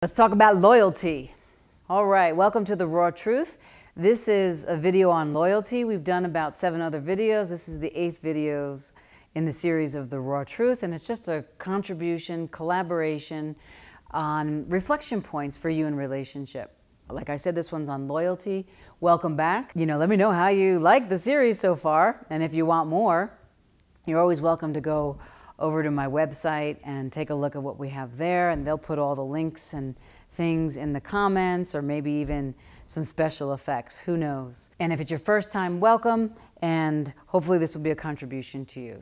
Let's talk about loyalty. All right, welcome to The Raw Truth. This is a video on loyalty. We've done about 7 other videos. This is the 8th videos in the series of The Raw Truth, and it's just a contribution, collaboration on reflection points for you in relationship. Like I said, this one's on loyalty. Welcome back. Let me know how you like the series so far, and if you want more, you're always welcome to go over to my website and take a look at what we have there, and they'll put all the links and things in the comments, or maybe even some special effects, who knows. And if it's your first time, welcome, and hopefully this will be a contribution to you.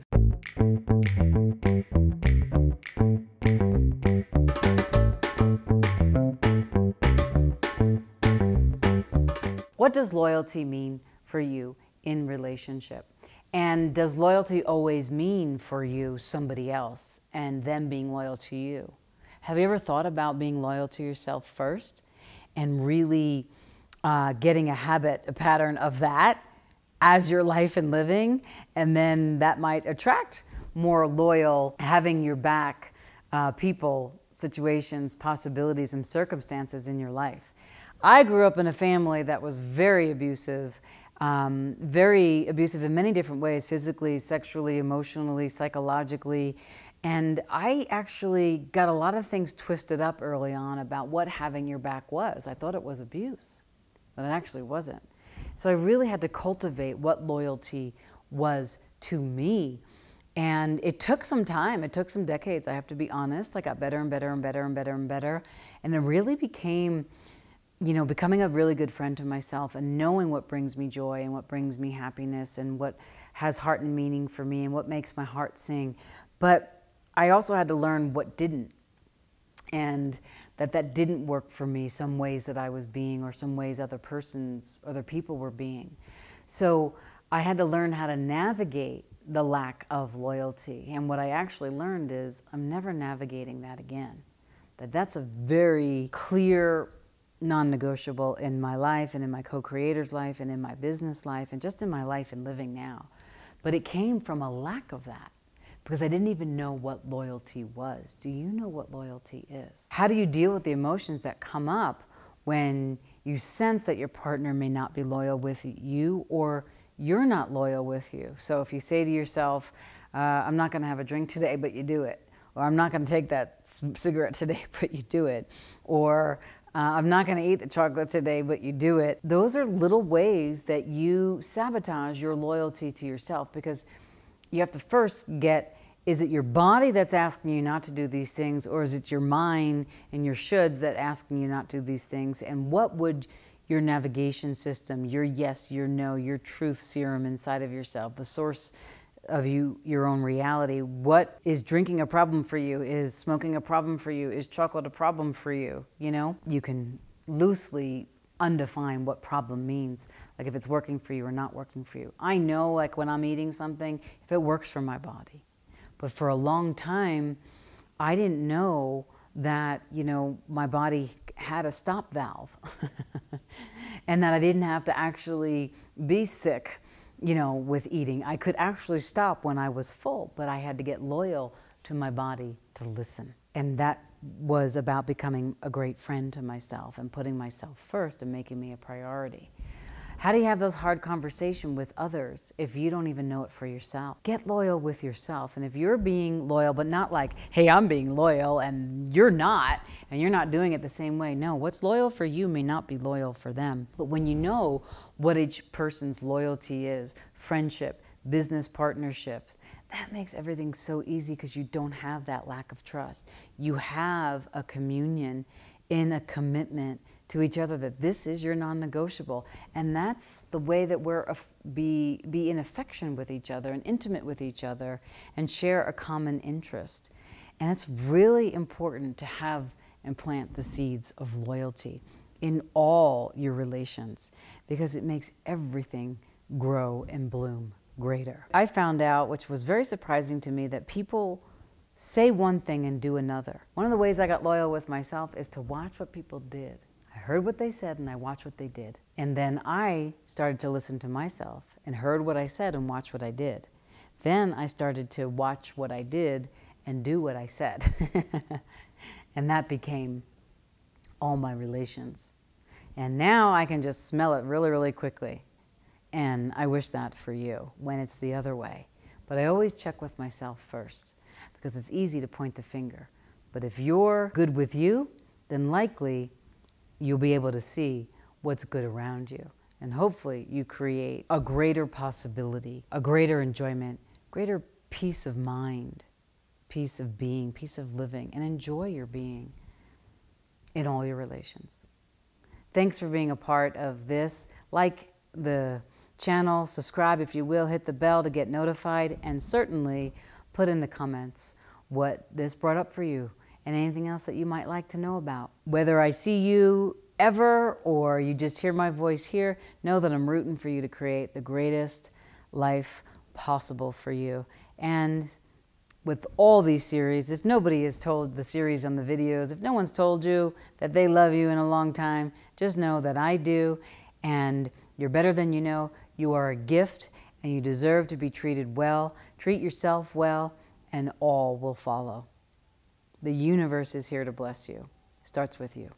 What does loyalty mean for you in relationship? And does loyalty always mean for you somebody else and them being loyal to you? Have you ever thought about being loyal to yourself first and really getting a habit, a pattern of that as your life and living? And then that might attract more loyal, having your back people, situations, possibilities, and circumstances in your life. I grew up in a family that was very abusive in many different ways, physically, sexually, emotionally, psychologically. And I actually got a lot of things twisted up early on about what having your back was. I thought it was abuse, but it actually wasn't. So I really had to cultivate what loyalty was to me. And it took some time. It took some decades, I have to be honest. I got better and better and better and better and better. And it really became becoming a really good friend to myself and knowing what brings me joy and what brings me happiness and what has heart and meaning for me and what makes my heart sing. But I also had to learn what didn't, and that didn't work for me, some ways that I was being or some ways other people were being. So I had to learn how to navigate the lack of loyalty. And what I actually learned is I'm never navigating that again. That's a very clear non-negotiable in my life and in my co-creator's life and in my business life and just in my life and living now. But it came from a lack of that because I didn't even know what loyalty was. Do you know what loyalty is? How do you deal with the emotions that come up when you sense that your partner may not be loyal with you or you're not loyal with you? So if you say to yourself, I'm not going to have a drink today, but you do it. Or I'm not going to take that cigarette today, but you do it. Or I'm not going to eat the chocolate today, but you do it. Those are little ways that you sabotage your loyalty to yourself, because you have to first get, is it your body that's asking you not to do these things, or is it your mind and your shoulds that asking you not to do these things? And what would your navigation system, your yes, your no, your truth serum inside of yourself, the source of your own reality, what is drinking a problem for you? Is smoking a problem for you? Is chocolate a problem for you? You can loosely undefine what problem means, like if it's working for you or not working for you. I know, like when I'm eating something, if it works for my body. But for a long time, I didn't know that, my body had a stop valve and that I didn't have to actually be sick with eating. I could actually stop when I was full, but I had to get loyal to my body to listen. And that was about becoming a great friend to myself and putting myself first and making me a priority. How do you have those hard conversations with others if you don't even know it for yourself? Get loyal with yourself. And if you're being loyal, but not like, hey, I'm being loyal and you're not doing it the same way. No, what's loyal for you may not be loyal for them. But when you know what each person's loyalty is, friendship, business partnerships, that makes everything so easy because you don't have that lack of trust. You have a communion in a commitment to each other that this is your non-negotiable. And that's the way that we're be in affection with each other and intimate with each other and share a common interest. And it's really important to have and plant the seeds of loyalty in all your relations, because it makes everything grow and bloom greater. I found out, which was very surprising to me, that people say one thing and do another. One of the ways I got loyal with myself is to watch what people did. I heard what they said and I watched what they did. And then I started to listen to myself and heard what I said and watched what I did. Then I started to watch what I did and do what I said. And that became all my relations. And now I can just smell it really, really quickly. And I wish that for you when it's the other way. But I always check with myself first, because it's easy to point the finger. But if you're good with you, then likely you'll be able to see what's good around you. And hopefully you create a greater possibility, a greater enjoyment, greater peace of mind, peace of being, peace of living, and enjoy your being in all your relations. Thanks for being a part of this. Like the channel, subscribe if you will, hit the bell to get notified, and certainly put in the comments what this brought up for you and anything else that you might like to know about. Whether I see you ever or you just hear my voice here, know that I'm rooting for you to create the greatest life possible for you. And with all these series, if nobody has told the series on the videos, if no one's told you that they love you in a long time, just know that I do, and you're better than you know. You are a gift, and you deserve to be treated well. Treat yourself well, and all will follow. The universe is here to bless you. Starts with you.